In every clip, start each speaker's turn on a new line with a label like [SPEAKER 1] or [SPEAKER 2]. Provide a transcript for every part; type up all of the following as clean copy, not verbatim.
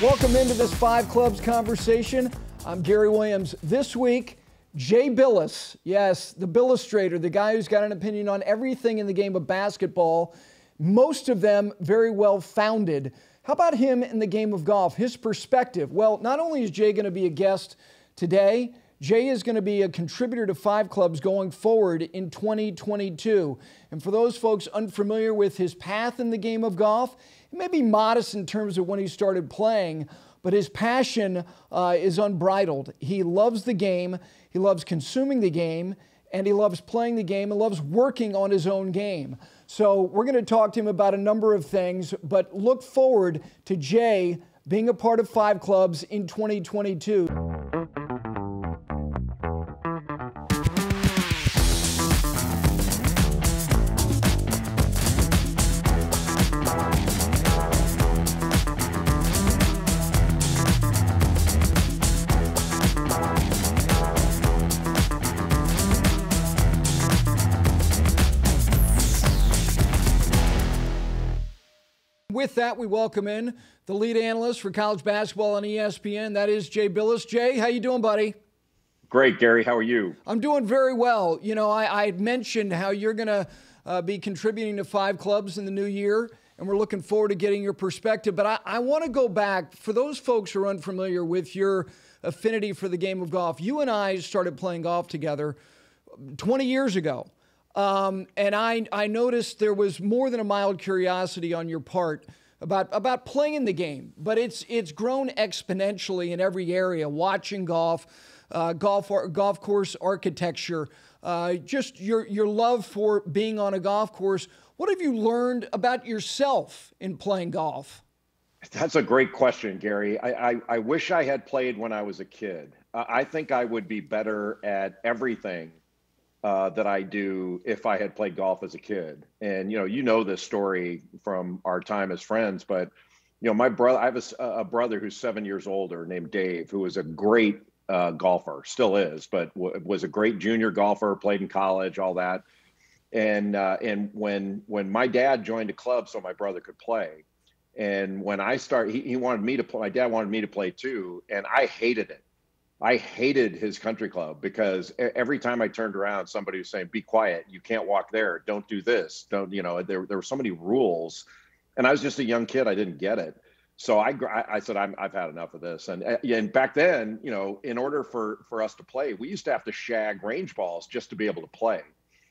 [SPEAKER 1] Welcome into this Five Clubs conversation. I'm Gary Williams. This week, Jay Bilas, yes, the Billustrator, the guy who's got an opinion on everything in the game of basketball, most of them very well founded. How about him in the game of golf? His perspective. Well, not only is Jay going to be a guest today, Jay is going to be a contributor to Five Clubs going forward in 2022. And for those folks unfamiliar with his path in the game of golf, he may be modest in terms of when he started playing, but his passion is unbridled. He loves the game, he loves consuming the game, and he loves playing the game and loves working on his own game. So we're going to talk to him about a number of things, but look forward to Jay being a part of Five Clubs in 2022. With that, we welcome in the lead analyst for college basketball on ESPN. That is Jay Bilas. Jay, how you doing, buddy?
[SPEAKER 2] Great, Gary. How are you?
[SPEAKER 1] I'm doing very well. You know, I mentioned how you're going to be contributing to Five Clubs in the new year, and we're looking forward to getting your perspective. But I want to go back, for those folks who are unfamiliar with your affinity for the game of golf. You and I started playing golf together 20 years ago. And I noticed there was more than a mild curiosity on your part about playing the game, but it's grown exponentially in every area. Watching golf, golf course architecture, just your love for being on a golf course. What have you learned about yourself in playing golf?
[SPEAKER 2] That's a great question, Gary. I wish I had played when I was a kid. I think I would be better at everything that I do if I had played golf as a kid. And, you know this story from our time as friends, but, my brother, I have a brother who's 7 years older named Dave, who was a great golfer, still is, but was a great junior golfer, played in college, all that. And when my dad joined a club so my brother could play, and when I started, he wanted me to play, my dad wanted me to play too, and I hated it. I hated his country club because every time I turned around, somebody was saying, "Be quiet. You can't walk there. Don't do this. Don't." There were so many rules, and I was just a young kid. I didn't get it. So I said, I've had enough of this. And back then, in order for us to play, we used to have to shag range balls just to be able to play.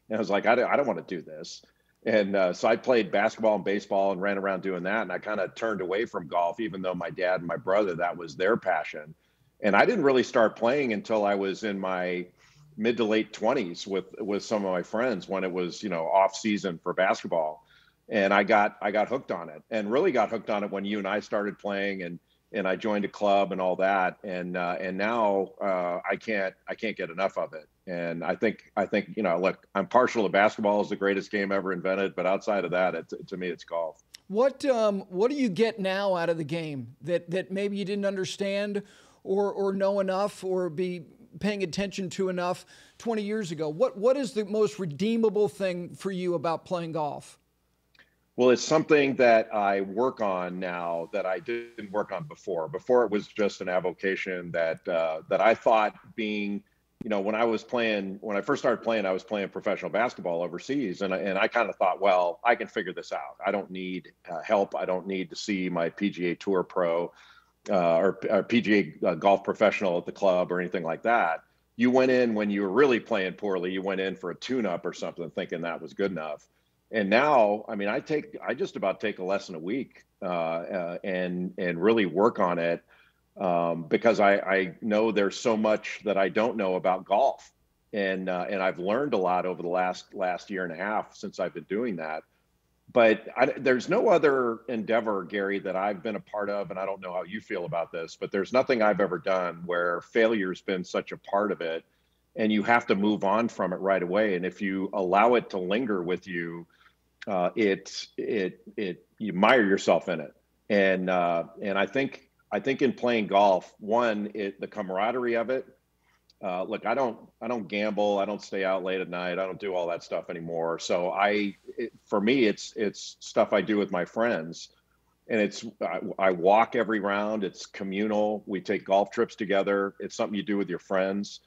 [SPEAKER 2] And I was like, I don't want to do this. And so I played basketball and baseball and ran around doing that. And I kind of turned away from golf, even though my dad and my brother, that was their passion. And I didn't really start playing until I was in my mid to late 20s with some of my friends when it was, off season for basketball. And I got hooked on it, and really got hooked on it when you and I started playing, and I joined a club and all that. And now I can't get enough of it. And I think, look, I'm partial to basketball is the greatest game ever invented, but outside of that, to me, it's golf.
[SPEAKER 1] What do you get now out of the game that maybe you didn't understand or know enough or be paying attention to enough 20 years ago? What is the most redeemable thing for you about playing golf?
[SPEAKER 2] Well, it's something that I work on now that I didn't work on before. Before it was just an avocation that I thought being, when I first started playing, I was playing professional basketball overseas. And I kind of thought, well, I can figure this out. I don't need help. I don't need to see my PGA Tour pro or PGA golf professional at the club or anything like that. You went in when you were really playing poorly. You went in for a tune-up or something, thinking that was good enough. And now, I just about take a lesson a week and really work on it because I know there's so much that I don't know about golf, and I've learned a lot over the last year and a half since I've been doing that. But there's no other endeavor, Gary, that I've been a part of, and I don't know how you feel about this, but there's nothing I've ever done where failure's been such a part of it, and you have to move on from it right away. And if you allow it to linger with you, you mire yourself in it. And I think in playing golf, the camaraderie of it. Look, I don't gamble. I don't stay out late at night. I don't do all that stuff anymore. So for me, it's stuff I do with my friends. And I walk every round. It's communal. We take golf trips together. It's something you do with your friends.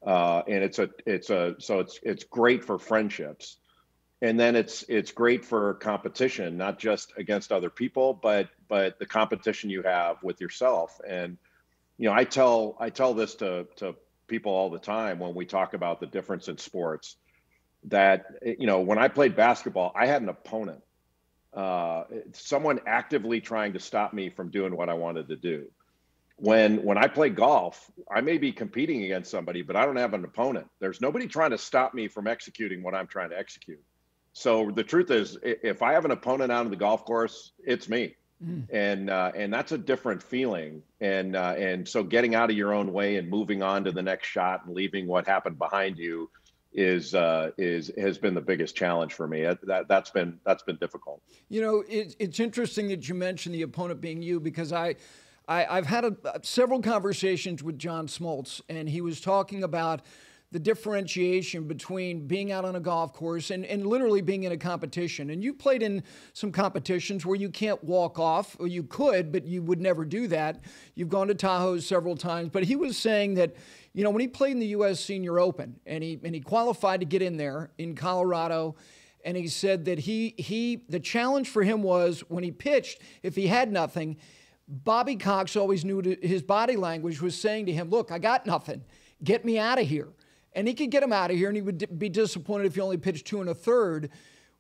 [SPEAKER 2] And it's great for friendships. And then it's great for competition, not just against other people, but the competition you have with yourself. And I tell this to people all the time when we talk about the difference in sports, that when I played basketball, I had an opponent, someone actively trying to stop me from doing what I wanted to do. When I play golf, I may be competing against somebody, but I don't have an opponent. There's nobody trying to stop me from executing what I'm trying to execute. So the truth is, if I have an opponent out on the golf course, it's me. And that's a different feeling. And so getting out of your own way and moving on to the next shot and leaving what happened behind you has been the biggest challenge for me. That's been difficult.
[SPEAKER 1] It's interesting that you mentioned the opponent being you, because I've had several conversations with John Smoltz, and he was talking about the differentiation between being out on a golf course and literally being in a competition. And you played in some competitions where you can't walk off, or you could, but you would never do that. You've gone to Tahoe several times, but he was saying that, when he played in the U.S. Senior Open and he qualified to get in there in Colorado, and he said that the challenge for him was when he pitched, if he had nothing, Bobby Cox always knew his body language was saying to him, look, I got nothing. Get me out of here. And he could get him out of here, and he would be disappointed if he only pitched 2 1/3.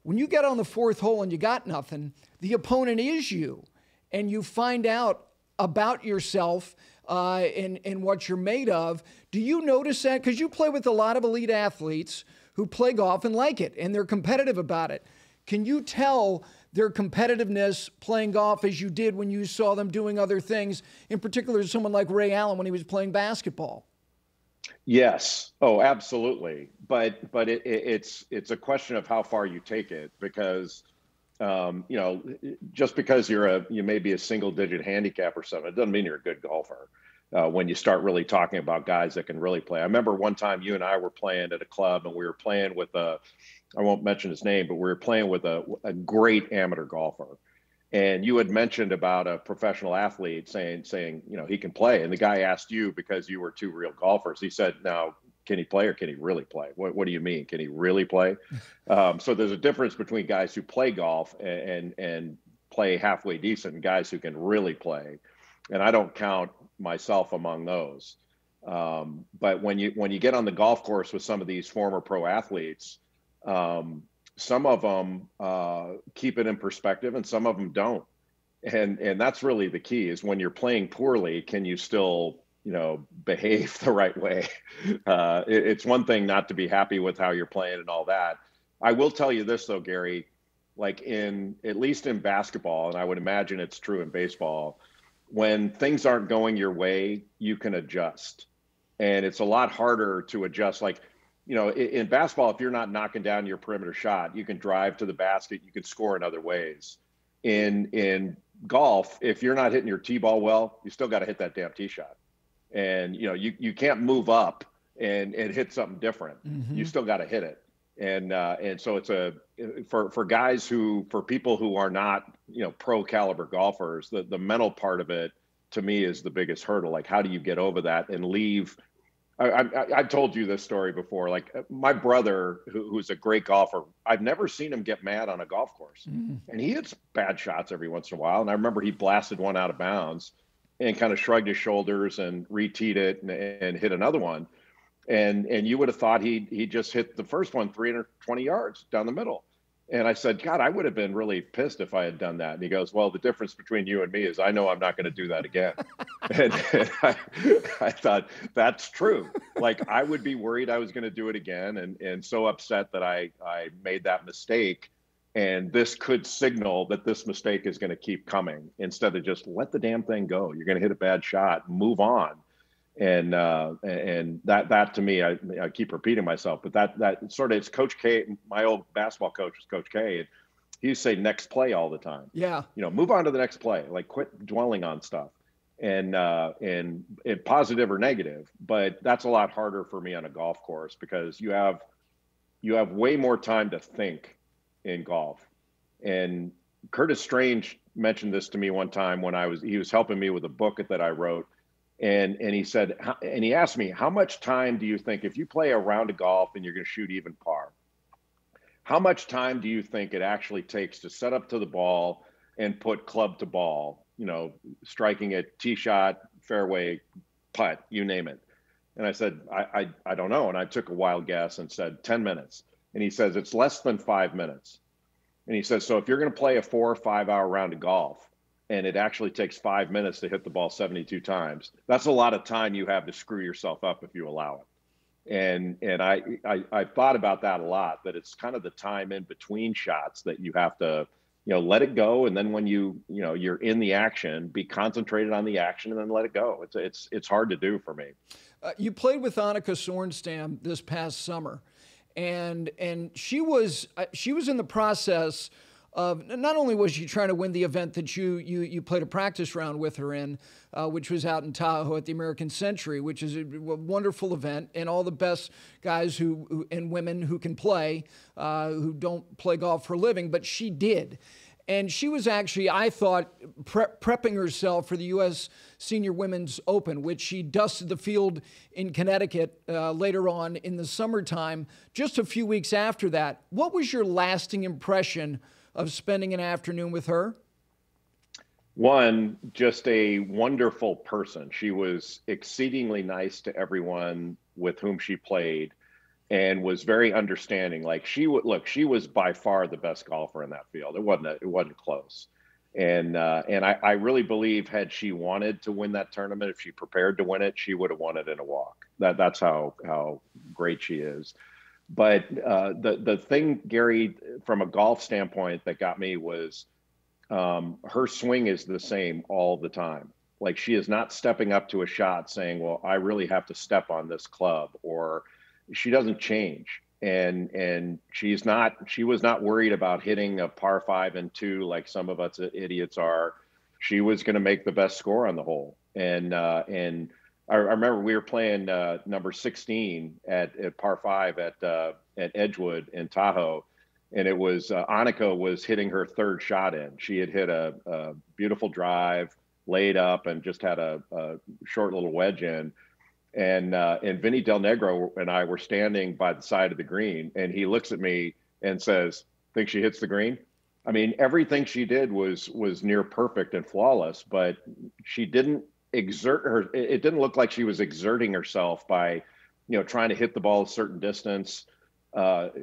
[SPEAKER 1] When you get on the 4th hole and you got nothing, the opponent is you, and you find out about yourself and what you're made of. Do you notice that? Because you play with a lot of elite athletes who play golf and like it, and they're competitive about it. Can you tell their competitiveness playing golf as you did when you saw them doing other things, in particular someone like Ray Allen when he was playing basketball?
[SPEAKER 2] Yes. Oh, absolutely. But it's a question of how far you take it, because just because you may be a single digit handicap or something, it doesn't mean you're a good golfer. When you start really talking about guys that can really play. I remember one time you and I were playing at a club, and we were playing with I won't mention his name, but we were playing with a great amateur golfer. And you had mentioned about a professional athlete saying, he can play. And the guy asked you, because you were 2 real golfers, he said, now, can he play or can he really play? What do you mean? Can he really play? So there's a difference between guys who play golf and play halfway decent, and guys who can really play. And I don't count myself among those. But when you get on the golf course with some of these former pro athletes, some of them keep it in perspective, and some of them don't. And that's really the key, is when you're playing poorly, can you still, behave the right way? It's one thing not to be happy with how you're playing and all that. I will tell you this though, Gary, like at least in basketball, and I would imagine it's true in baseball, when things aren't going your way, you can adjust. And it's a lot harder to adjust. Like, in basketball, if you're not knocking down your perimeter shot, you can drive to the basket, you can score in other ways. In golf, if you're not hitting your tee ball well, you still got to hit that damn tee shot. And, you can't move up and hit something different. Mm-hmm. You still got to hit it. And so it's for people who are not, pro caliber golfers, the mental part of it, to me, is the biggest hurdle. Like, how do you get over that and leave? I've told you this story before. Like, my brother, who's a great golfer, I've never seen him get mad on a golf course. Mm-hmm. And he hits bad shots every once in a while. And I remember he blasted one out of bounds and kind of shrugged his shoulders and re-teed it and hit another one. And you would have thought he just hit the first one 320 yards down the middle. And I said, God, I would have been really pissed if I had done that. And he goes, well, the difference between you and me is I know I'm not going to do that again. and I thought, that's true. Like, I would be worried I was going to do it again, and so upset that I made that mistake. And this could signal that this mistake is going to keep coming, instead of just let the damn thing go. You're going to hit a bad shot, move on. And that to me, I keep repeating myself, but that sort of, it's Coach K. My old basketball coach was Coach K. And he used to say next play all the time. Yeah. Move on to the next play, like quit dwelling on stuff and positive or negative. But that's a lot harder for me on a golf course, because you have way more time to think in golf. And Curtis Strange mentioned this to me one time when he was helping me with a book that I wrote. And he said, and he asked me, how much time do you think, if you play a round of golf and you're going to shoot even par, how much time do you think it actually takes to set up to the ball and put club to ball, striking a tee shot, fairway, putt, you name it? And I said, I don't know. And I took a wild guess and said 10 minutes. And he says, it's less than 5 minutes. And he says, so if you're going to play a 4 or 5 hour round of golf and it actually takes 5 minutes to hit the ball 72 times, that's a lot of time you have to screw yourself up if you allow it. And I thought about that a lot, that it's kind of the time in between shots that you have to, let it go. And then when you're in the action, be concentrated on the action and then let it go. It's hard to do for me.
[SPEAKER 1] You played with Annika Sorenstam this past summer, and she was in the process of, not only was she trying to win the event that you played a practice round with her in, which was out in Tahoe at the American Century, which is a wonderful event, and all the best guys and women who can play, who don't play golf for a living, but she did. And she was actually, I thought, prepping herself for the U.S. Senior Women's Open, which she dusted the field in Connecticut later on in the summertime, just a few weeks after that. What was your lasting impression of spending an afternoon with her?
[SPEAKER 2] One, just a wonderful person. She was exceedingly nice to everyone with whom she played, and was very understanding. Like, she was by far the best golfer in that field. It wasn't close. And I really believe, had she wanted to win that tournament, if she prepared to win it, she would have won it in a walk. That's how great she is. But the thing, Gary, from a golf standpoint, that got me was her swing is the same all the time. Like, she is not stepping up to a shot saying, well, I really have to step on this club, or she doesn't change. And she was not worried about hitting a par 5 and 2 like some of us idiots are. She was going to make the best score on the hole. And I remember we were playing number 16 at par 5 at Edgewood in Tahoe, and it was Annika was hitting her third shot in. She had hit a beautiful drive, laid up, and just had a short little wedge in. And Vinny Del Negro and I were standing by the side of the green, and he looks at me and says, "Think she hits the green?" I mean, everything she did was near perfect and flawless, but she didn't exert her. It didn't look like she was exerting herself by, trying to hit the ball a certain distance.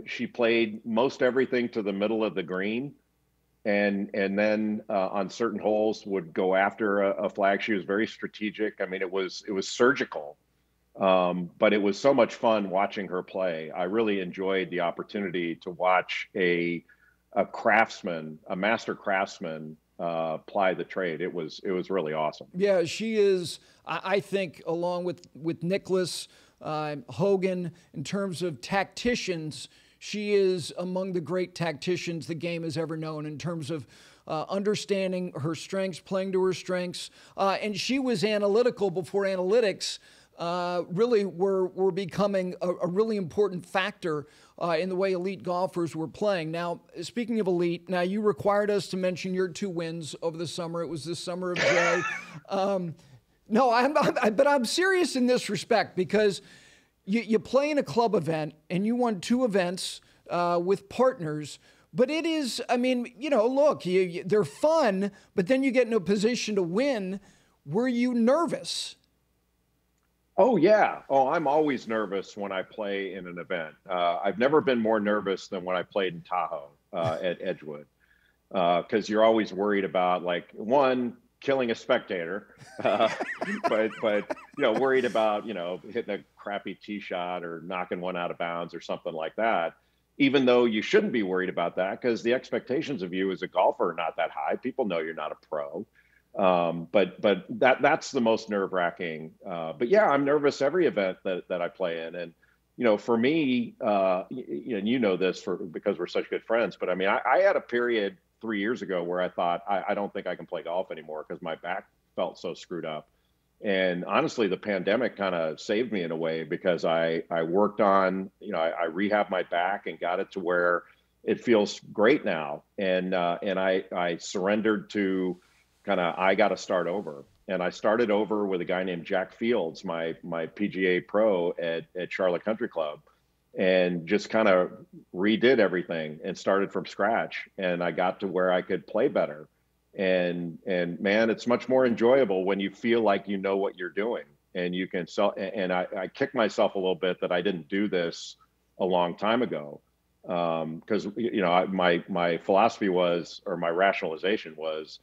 [SPEAKER 2] She played most everything to the middle of the green, and then on certain holes would go after a flag. She was very strategic. I mean, it was surgical. But it was so much fun watching her play. I really enjoyed the opportunity to watch a craftsman, a master craftsman, ply the trade. It was really awesome.
[SPEAKER 1] Yeah, she is. I think, along with Nicholas Hogan, in terms of tacticians, she is among the great tacticians the game has ever known, in terms of understanding her strengths, playing to her strengths, and she was analytical before analytics really were becoming a really important factor in the way elite golfers were playing. Now, speaking of elite, now you required us to mention your 2 wins over the summer. It was the summer of Jay. But I'm serious in this respect, because you play in a club event and you won 2 events with partners. But it is, I mean, look, they're fun, but then you get in a position to win. Were you nervous?
[SPEAKER 2] Oh, yeah. Oh, I'm always nervous when I play in an event. I've never been more nervous than when I played in Tahoe at Edgewood, because you're always worried about, like, one, killing a spectator, but worried about, hitting a crappy tee shot or knocking one out of bounds or something like that, even though you shouldn't be worried about that, because the expectations of you as a golfer are not that high. People know you're not a pro. But that's the most nerve-wracking. But yeah, I'm nervous every event that I play in. And, for me, and this because we're such good friends, but I mean, I had a period 3 years ago where I thought, I don't think I can play golf anymore because my back felt so screwed up. And honestly, the pandemic kind of saved me in a way, because I worked on, I rehabbed my back and got it to where it feels great now. And I surrendered to I got to start over. And I started over with a guy named Jack Fields, my PGA pro at Charlotte Country Club, and just kind of redid everything and started from scratch. And I got to where I could play better. And man, it's much more enjoyable when you feel like you know what you're doing and you can sell. And I kicked myself a little bit that I didn't do this a long time ago. Because my philosophy was, or my rationalization was,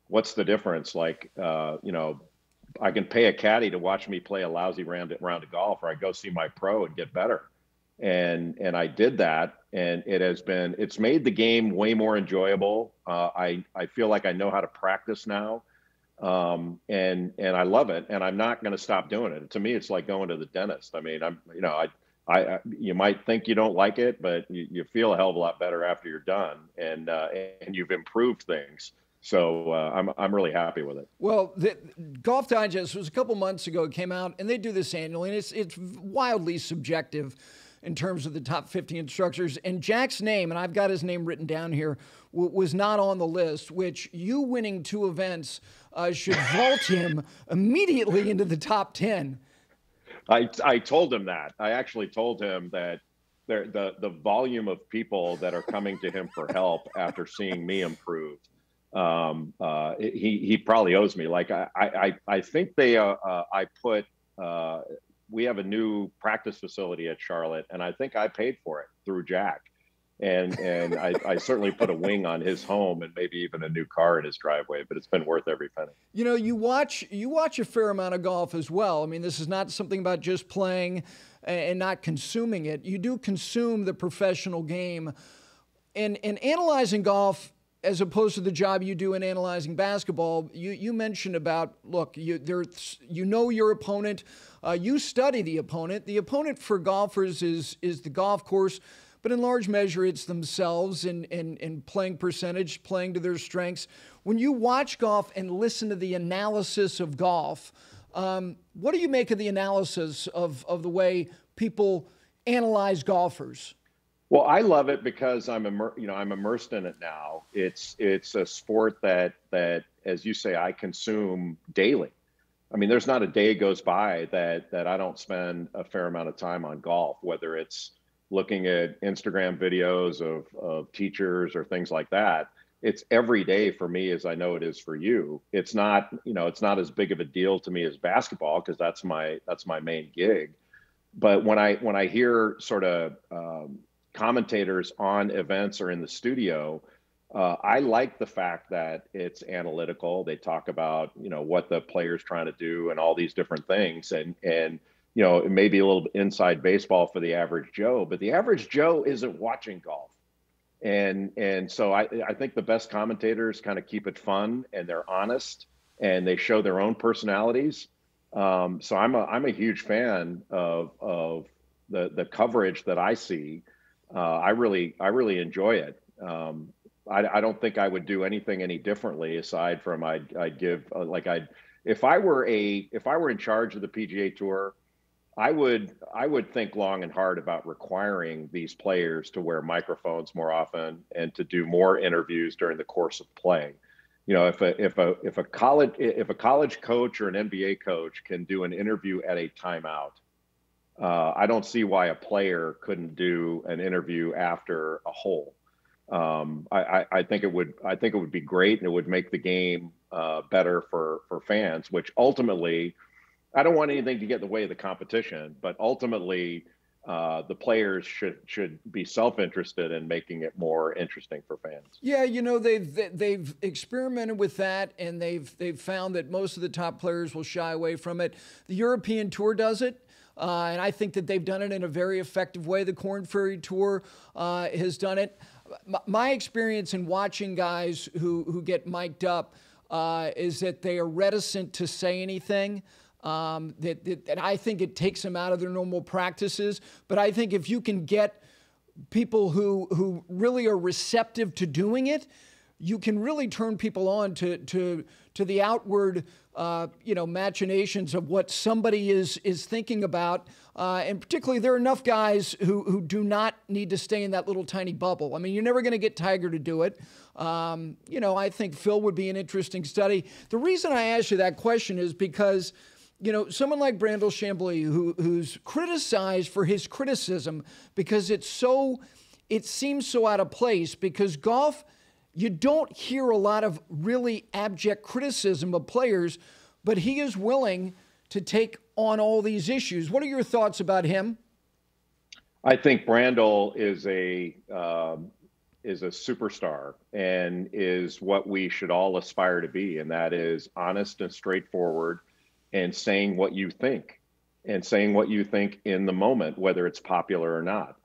[SPEAKER 2] what's the difference? Like, I can pay a caddy to watch me play a lousy round of golf, or I go see my pro and get better. And I did that, and it's made the game way more enjoyable. I feel like I know how to practice now, and I love it, and I'm not going to stop doing it. To me, it's like going to the dentist. I mean, you might think you don't like it, but you feel a hell of a lot better after you're done, and you've improved things. So I'm really happy with it.
[SPEAKER 1] Well, the Golf Digest was a couple months ago. It came out, and they do this annually, and it's wildly subjective in terms of the top 50 instructors. And Jack's name, and I've got his name written down here, was not on the list, which you winning 2 events should vault him immediately into the top 10.
[SPEAKER 2] I told him that. I actually told him that the volume of people that are coming to him for help after seeing me improve, he probably owes me. Like I think we have a new practice facility at Charlotte, and I think I paid for it through Jack. And I certainly put a wing on his home and maybe even a new car in his driveway, but it's been worth every penny.
[SPEAKER 1] You watch a fair amount of golf as well. I mean, this is not something about just playing and not consuming it. You do consume the professional game, and analyzing golf as opposed to the job you do in analyzing basketball. You mentioned about, look, you know your opponent, you study the opponent. The opponent for golfers is the golf course. But in large measure, it's themselves and playing percentage, playing to their strengths. When you watch golf and listen to the analysis of golf, what do you make of the analysis of the way people analyze golfers?
[SPEAKER 2] Well, I love it because I'm immersed in it now. It's a sport that, as you say, I consume daily. I mean, there's not a day goes by that I don't spend a fair amount of time on golf, whether it's looking at Instagram videos of teachers or things like that. It's every day for me, as I know it is for you. It's not as big of a deal to me as basketball, because that's my main gig. But when I hear sort of commentators on events or in the studio, I like the fact that it's analytical. They talk about, what the player's trying to do and all these different things. And it may be a little inside baseball for the average Joe, but the average Joe isn't watching golf. And so I think the best commentators kind of keep it fun, and they're honest, and they show their own personalities. So I'm a huge fan of the coverage that I see. I really enjoy it. I don't think I would do anything any differently, aside from if I were in charge of the PGA Tour, I would think long and hard about requiring these players to wear microphones more often and to do more interviews during the course of play. If a college coach or an NBA coach can do an interview at a timeout, I don't see why a player couldn't do an interview after a hole. I think it would be great, and it would make the game better for fans, which ultimately, I don't want anything to get in the way of the competition, but ultimately the players should be self-interested in making it more interesting for fans.
[SPEAKER 1] Yeah, they've experimented with that, and they've found that most of the top players will shy away from it. The European Tour does it, and I think that they've done it in a very effective way. The Corn Ferry Tour has done it. My experience in watching guys who get mic'd up is that they are reticent to say anything. And I think it takes them out of their normal practices. But I think if you can get people who really are receptive to doing it, you can really turn people on to the outward, machinations of what somebody is thinking about. And particularly, there are enough guys who do not need to stay in that little tiny bubble. I mean, you're never going to get Tiger to do it. I think Phil would be an interesting study. The reason I asked you that question is because, someone like Brandel Chambly, who's criticized for his criticism because it seems so out of place, because golf, you don't hear a lot of really abject criticism of players, but he is willing to take on all these issues. What are your thoughts about him?
[SPEAKER 2] I think Brandel is a superstar and is what we should all aspire to be, and that is honest and straightforward and saying what you think in the moment, whether it's popular or not.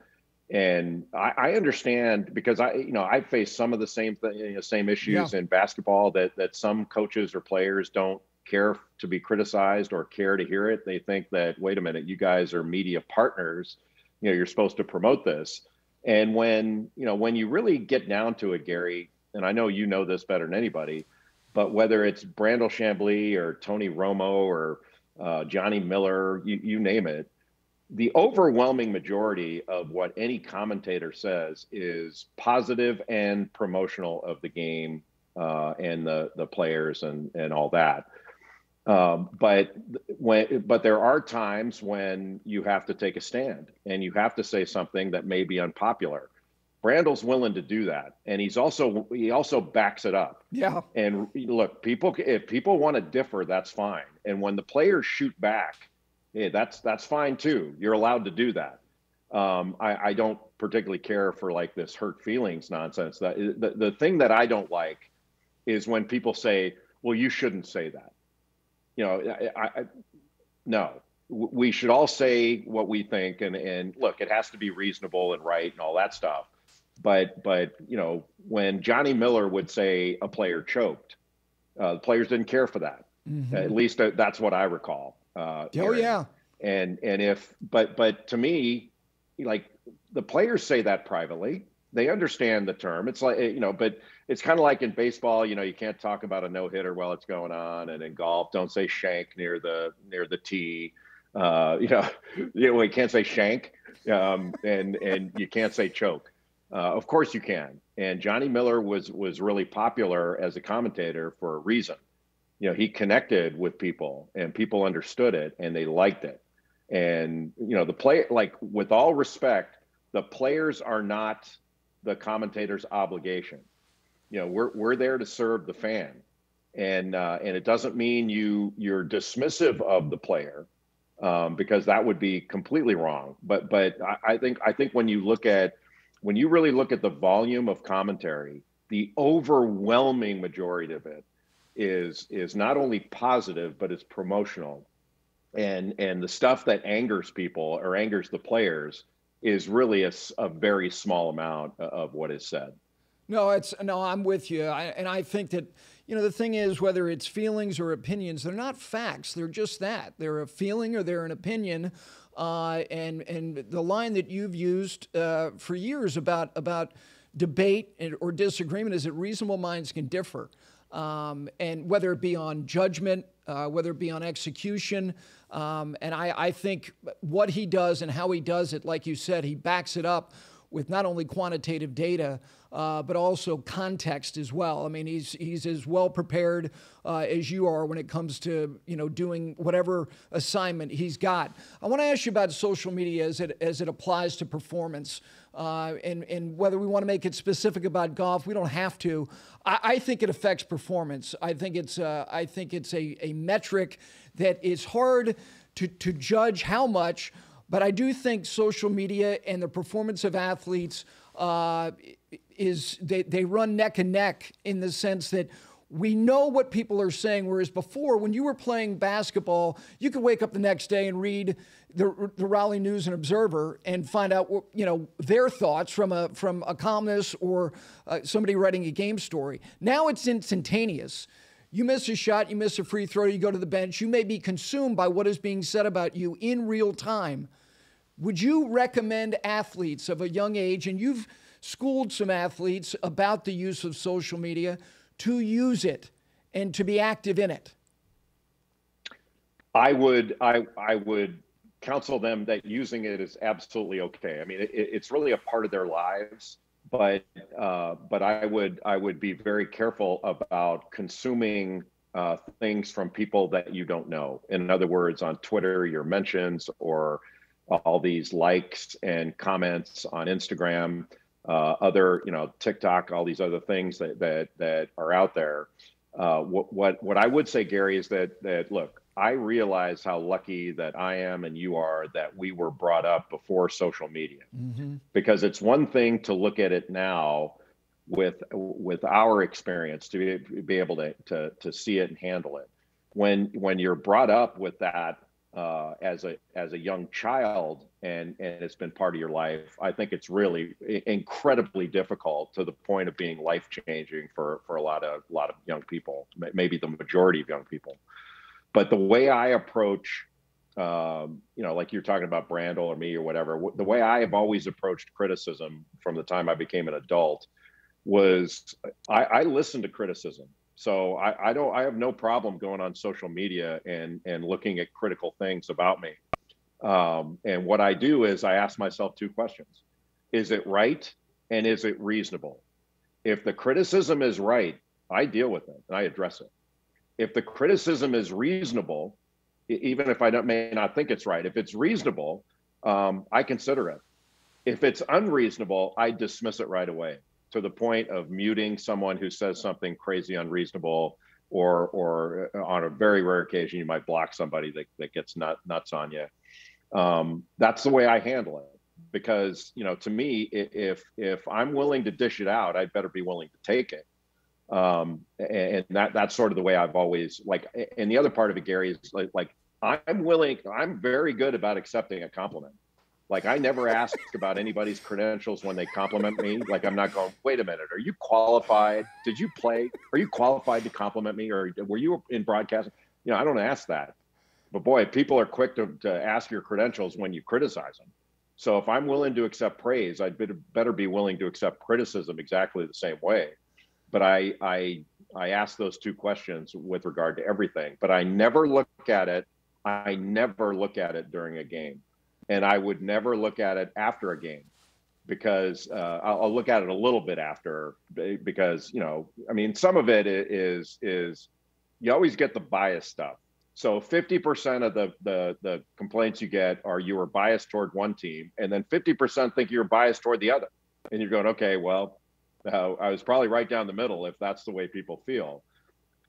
[SPEAKER 2] And I understand, because I face some of the same issues in basketball that some coaches or players don't care to be criticized or care to hear it. They think that, wait a minute, you guys are media partners, you're supposed to promote this. And when you really get down to it, Gary, and I know you know this better than anybody, but whether it's Brandel Chambly or Tony Romo or Johnny Miller, you name it, the overwhelming majority of what any commentator says is positive and promotional of the game and the players and all that. But there are times when you have to take a stand and you have to say something that may be unpopular. Brandel's willing to do that, and he also backs it up. Yeah. And look, if people want to differ, that's fine. And when the players shoot back, yeah, that's fine too. You're allowed to do that. I don't particularly care for like this hurt feelings nonsense. The thing that I don't like is when people say, "Well, you shouldn't say that." No. We should all say what we think, and look, it has to be reasonable and right and all that stuff. But when Johnny Miller would say a player choked, the players didn't care for that. Mm-hmm. At least that's what I recall. Yeah. But to me, like, the players say that privately. They understand the term. It's like, but it's kind of like in baseball, you can't talk about a no-hitter while it's going on. And in golf, don't say shank near the tee. You can't say shank, and you can't say choke. Of course you can. And Johnny Miller was really popular as a commentator for a reason. He connected with people, and people understood it, and they liked it. And the play, like, with all respect, the players are not the commentator's obligation. We're there to serve the fan, and it doesn't mean you're dismissive of the player, because that would be completely wrong. But I think when you really look at the volume of commentary, the overwhelming majority of it is not only positive, but it's promotional. And the stuff that angers people or angers the players is really a very small amount of what is said.
[SPEAKER 1] No, I'm with you. I think that, the thing is, whether it's feelings or opinions, they're not facts. They're just that. They're a feeling or they're an opinion. And the line that you've used for years about debate or disagreement is that reasonable minds can differ. And whether it be on judgment, whether it be on execution. And I think what he does and how he does it, like you said, he backs it up with not only quantitative data, but also context as well. I mean, he's as well prepared as you are when it comes to, doing whatever assignment he's got. I want to ask you about social media as it applies to performance, and whether we want to make it specific about golf. We don't have to. I think it affects performance. I think it's a metric that is hard to judge how much. But I do think social media and the performance of athletes they run neck and neck, in the sense that we know what people are saying, whereas before, when you were playing basketball, you could wake up the next day and read the Raleigh News and Observer and find out their thoughts from a columnist or somebody writing a game story. Now it's instantaneous. You miss a shot, you miss a free throw, you go to the bench, you may be consumed by what is being said about you in real time. Would you recommend athletes of a young age, and you've schooled some athletes about the use of social media to use it and to be active in it?
[SPEAKER 2] I would counsel them that using it is absolutely okay. I mean, it's really a part of their lives, but I would be very careful about consuming things from people that you don't know. In other words, on Twitter, your mentions or all these likes and comments on Instagram, other, TikTok, all these other things that are out there. What I would say, Gary, is that look, I realize how lucky that I am and you are that we were brought up before social media, because it's one thing to look at it now with our experience to be able to see it and handle it. When you're brought up with that as a young child and it's been part of your life, I think it's really incredibly difficult, to the point of being life-changing for a lot of young people, maybe the majority of young people. But the way I approach, like you're talking about Brandel or me or whatever, the way I have always approached criticism from the time I became an adult was I listen to criticism. So I have no problem going on social media and looking at critical things about me. And what I do is I ask myself two questions. Is it right? And is it reasonable? If the criticism is right, I deal with it and I address it. If the criticism is reasonable, even if I may not think it's right, if it's reasonable, I consider it. If it's unreasonable, I dismiss it right away, to the point of muting someone who says something crazy, unreasonable, or on a very rare occasion, you might block somebody that gets nuts on you. That's the way I handle it, because, to me, if I'm willing to dish it out, I'd better be willing to take it. And that's sort of the way I've always and the other part of it, Gary, is like I'm very good about accepting a compliment. Like, I never ask about anybody's credentials when they compliment me. Like, I'm not going, wait a minute, are you qualified? Did you play? Are you qualified to compliment me? Or were you in broadcasting? I don't ask that. But boy, people are quick to ask your credentials when you criticize them. So if I'm willing to accept praise, I'd better be willing to accept criticism exactly the same way. But I ask those two questions with regard to everything. But I never look at it. I never look at it during a game. And I would never look at it after a game, because I'll look at it a little bit after, because, some of it is you always get the bias stuff. So 50% of the complaints you get are you were biased toward one team, and then 50% think you're biased toward the other. And you're going, okay, well, I was probably right down the middle if that's the way people feel.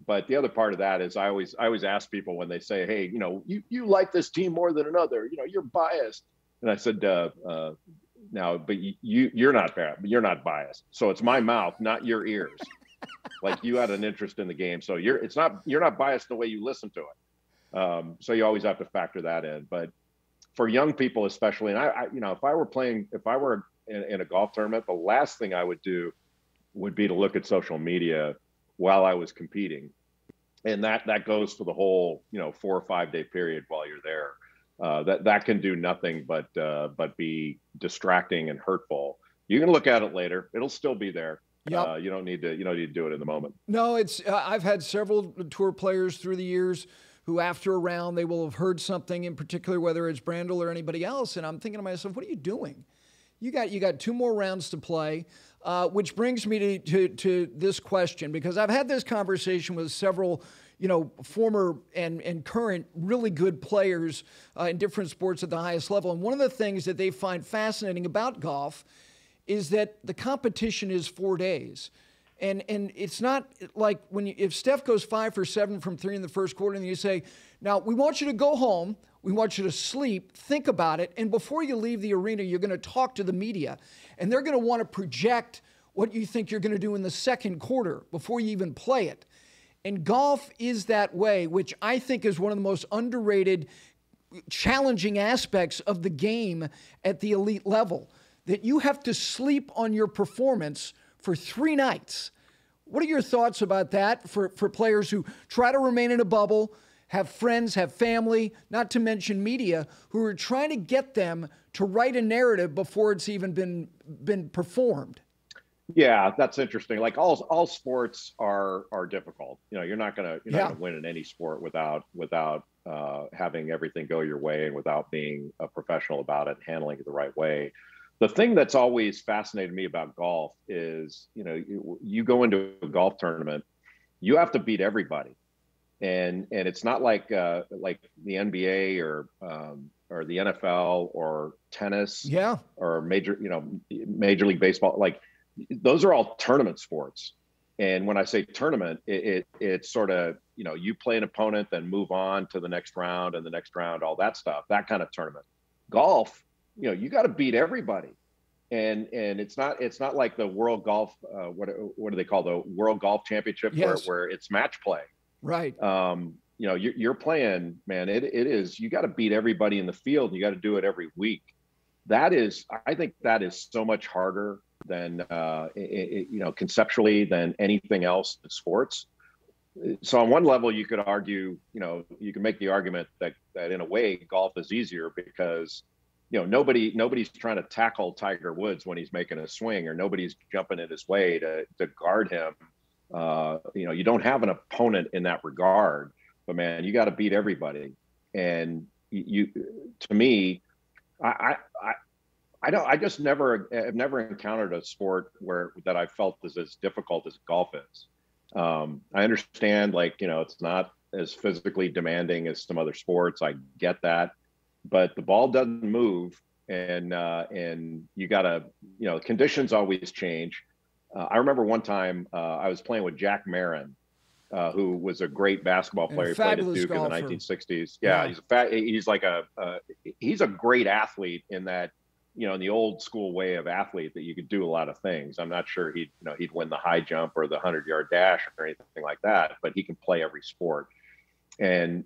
[SPEAKER 2] But the other part of that is I always ask people when they say, hey, you like this team more than another, you're biased. And I said, no, but you're not biased. So it's my mouth, not your ears. Like, you had an interest in the game. So you're not biased the way you listen to it. So you always have to factor that in. But for young people, especially, and I if I were in a golf tournament, the last thing I would do would be to look at social media while I was competing. And that goes for the whole, 4 or 5 day period while you're there. That can do nothing but be distracting and hurtful. You can look at it later. It'll still be there.
[SPEAKER 1] Yep.
[SPEAKER 2] You don't need to do it in the moment.
[SPEAKER 1] No, it's I've had several tour players through the years who, after a round, they will have heard something in particular, whether it's Brandel or anybody else. And I'm thinking to myself, what are you doing? You got 2 more rounds to play, which brings me to this question, because I've had this conversation with several, former and current really good players in different sports at the highest level. And one of the things that they find fascinating about golf is that the competition is 4 days. And it's not like if Steph goes 5 for 7 from 3 in the first quarter, and you say, now we want you to go home, we want you to sleep, think about it, and before you leave the arena, you're going to talk to the media, and they're going to want to project what you think you're going to do in the second quarter before you even play it. And golf is that way, which I think is one of the most underrated, challenging aspects of the game at the elite level, that you have to sleep on your performance for 3 nights. What are your thoughts about that for players who try to remain in a bubble, have friends, have family, not to mention media, who are trying to get them to write a narrative before it's even been performed.
[SPEAKER 2] Yeah, that's interesting. Like all sports are difficult. You know, you're not gonna win in any sport without having everything go your way and without being a professional about it, and handling it the right way. The thing that's always fascinated me about golf is, you know, you go into a golf tournament, you have to beat everybody, and it's not like the NBA or the NFL or tennis,
[SPEAKER 1] Yeah,
[SPEAKER 2] or Major League Baseball. Like, those are all tournament sports. And when I say tournament, it's sort of, you know, you play an opponent, then move on to the next round and the next round, all that stuff, that kind of tournament. Golf, you know, you got to beat everybody. And it's not like the World Golf, what do they call the World Golf Championship,
[SPEAKER 1] yes,
[SPEAKER 2] where it's match play.
[SPEAKER 1] right.
[SPEAKER 2] You know, you're playing, man, it is, you got to beat everybody in the field, and you got to do it every week. I think that is so much harder than, you know, conceptually, than anything else in sports. So on one level, you could argue, you know, you can make the argument that in a way golf is easier because, you know, nobody's trying to tackle Tiger Woods when he's making a swing, or nobody's jumping in his way to guard him. You know, you don't have an opponent in that regard, but man, you got to beat everybody. And to me, I just have never encountered a sport that I felt is as difficult as golf is. I understand, like, you know, it's not as physically demanding as some other sports. I get that, but the ball doesn't move, and you gotta, you know, conditions always change. I remember one time I was playing with Jack Marin, who was a great basketball player. He played at Duke golfer in the 1960s. Yeah, yeah. He's a great athlete in that, you know, in the old school way of athlete, that you could do a lot of things. I'm not sure he'd win the high jump or the 100-yard dash or anything like that, but he can play every sport. And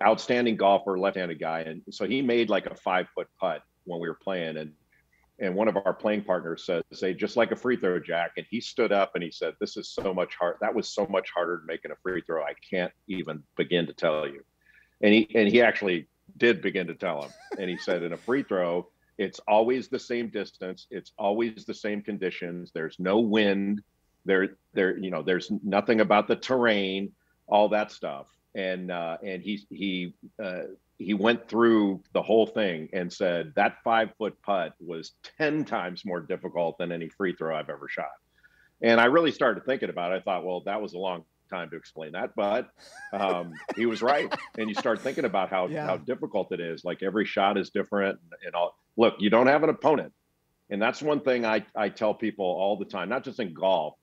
[SPEAKER 2] outstanding golfer, left-handed guy. And so he made like a 5-foot putt when we were playing, and one of our playing partners said, "Say, just like a free throw, Jack." And he stood up and he said, "This is so much hard. That was so much harder than making a free throw. I can't even begin to tell you." And he actually did begin to tell him. And he said, in a free throw, it's always the same distance. It's always the same conditions. There's no wind. There's nothing about the terrain, all that stuff. And he went through the whole thing and said that 5-foot putt was 10 times more difficult than any free throw I've ever shot. And I really started thinking about it. I thought, well, that was a long time to explain that, but he was right. And you start thinking about how difficult it is. Like, every shot is different and all. Look, you don't have an opponent. And that's one thing I tell people all the time, not just in golf,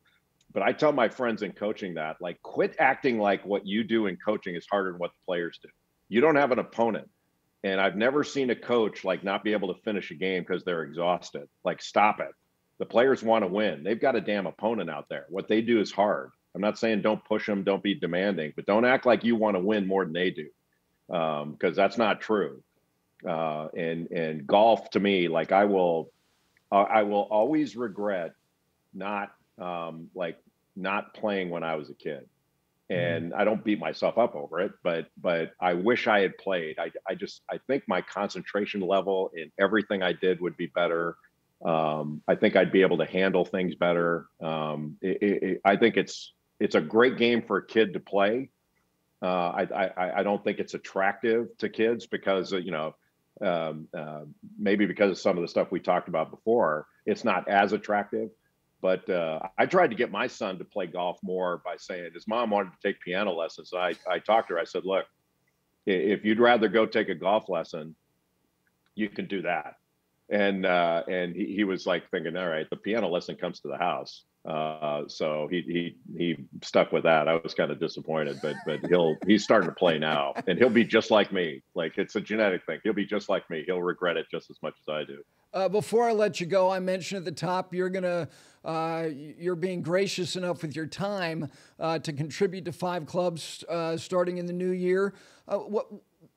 [SPEAKER 2] but I tell my friends in coaching that, like, quit acting like what you do in coaching is harder than what the players do. You don't have an opponent. And I've never seen a coach like not be able to finish a game because they're exhausted. Like, stop it. The players want to win. They've got a damn opponent out there. What they do is hard. I'm not saying don't push them, don't be demanding, but don't act like you want to win more than they do, because that's not true. And golf, to me, like, I will always regret not playing when I was a kid. And I don't beat myself up over it, but I wish I had played. I think my concentration level in everything I did would be better. I think I'd be able to handle things better. I think it's a great game for a kid to play. I don't think it's attractive to kids because, maybe because of some of the stuff we talked about before, it's not as attractive. But I tried to get my son to play golf more by saying his mom wanted to take piano lessons. So I talked to her. I said, look, if you'd rather go take a golf lesson, you can do that. And he was like thinking, all right, the piano lesson comes to the house. So he stuck with that. I was kind of disappointed, but he's starting to play now, and he'll be just like me. Like, it's a genetic thing. He'll be just like me. He'll regret it just as much as I do.
[SPEAKER 1] Before I let you go, I mentioned at the top you're being gracious enough with your time to contribute to 5 clubs starting in the new year.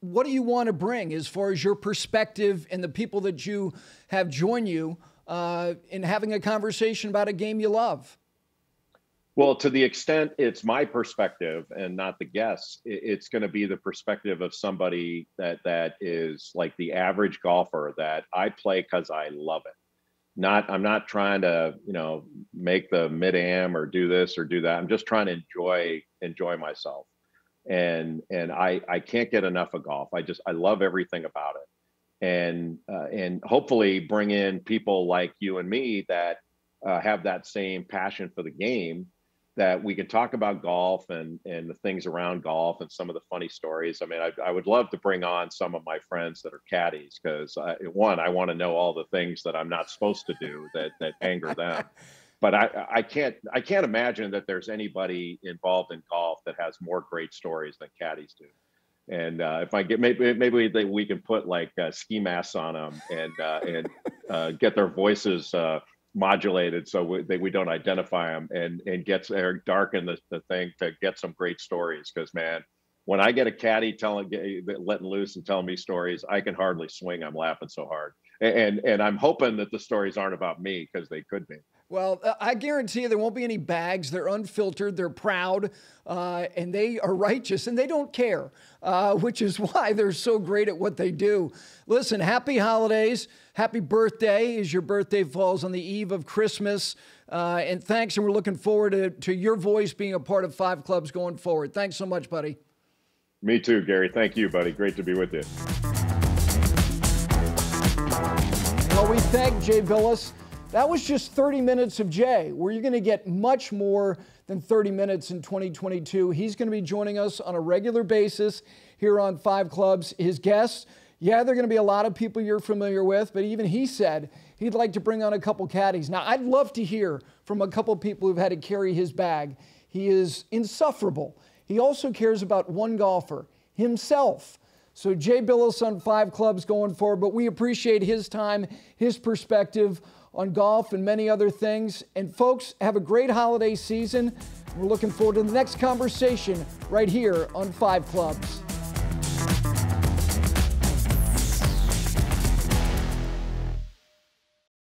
[SPEAKER 1] What do you want to bring as far as your perspective and the people that you have join you in having a conversation about a game you love?
[SPEAKER 2] Well, to the extent it's my perspective and not the guests, it's going to be the perspective of somebody that is like the average golfer that I play because I love it. I'm not trying to, make the mid-am or do this or do that. I'm just trying to enjoy myself. And I can't get enough of golf. I love everything about it. And hopefully bring in people like you and me that have that same passion for the game, that we can talk about golf and the things around golf and some of the funny stories. I mean, I would love to bring on some of my friends that are caddies, because one, I want to know all the things that I'm not supposed to do that anger them. But I can't imagine that there's anybody involved in golf that has more great stories than caddies do. And if I get maybe we can put like ski masks on them and get their voices modulated so we don't identify them, and gets or darken the thing to get some great stories. Because man, when I get a caddy letting loose and telling me stories, I can hardly swing. I'm laughing so hard, and I'm hoping that the stories aren't about me, because they could be.
[SPEAKER 1] Well, I guarantee you there won't be any bags. They're unfiltered, they're proud, and they are righteous, and they don't care, which is why they're so great at what they do. Listen, happy holidays. Happy birthday, as your birthday falls on the eve of Christmas. And thanks, and we're looking forward to your voice being a part of Five Clubs going forward. Thanks so much, buddy.
[SPEAKER 2] Me too, Gary. Thank you, buddy. Great to be with you.
[SPEAKER 1] Well, we thank Jay Bilas. That was just 30 minutes of Jay. You're going to get much more than 30 minutes in 2022. He's going to be joining us on a regular basis here on Five Clubs. His guests, yeah, they're going to be a lot of people you're familiar with, but even he said he'd like to bring on a couple caddies. Now, I'd love to hear from a couple people who've had to carry his bag. He is insufferable. He also cares about one golfer, himself. So Jay Bilas on Five Clubs going forward, but we appreciate his time, his perspective on golf and many other things. And folks, have a great holiday season. We're looking forward to the next conversation right here on Five Clubs.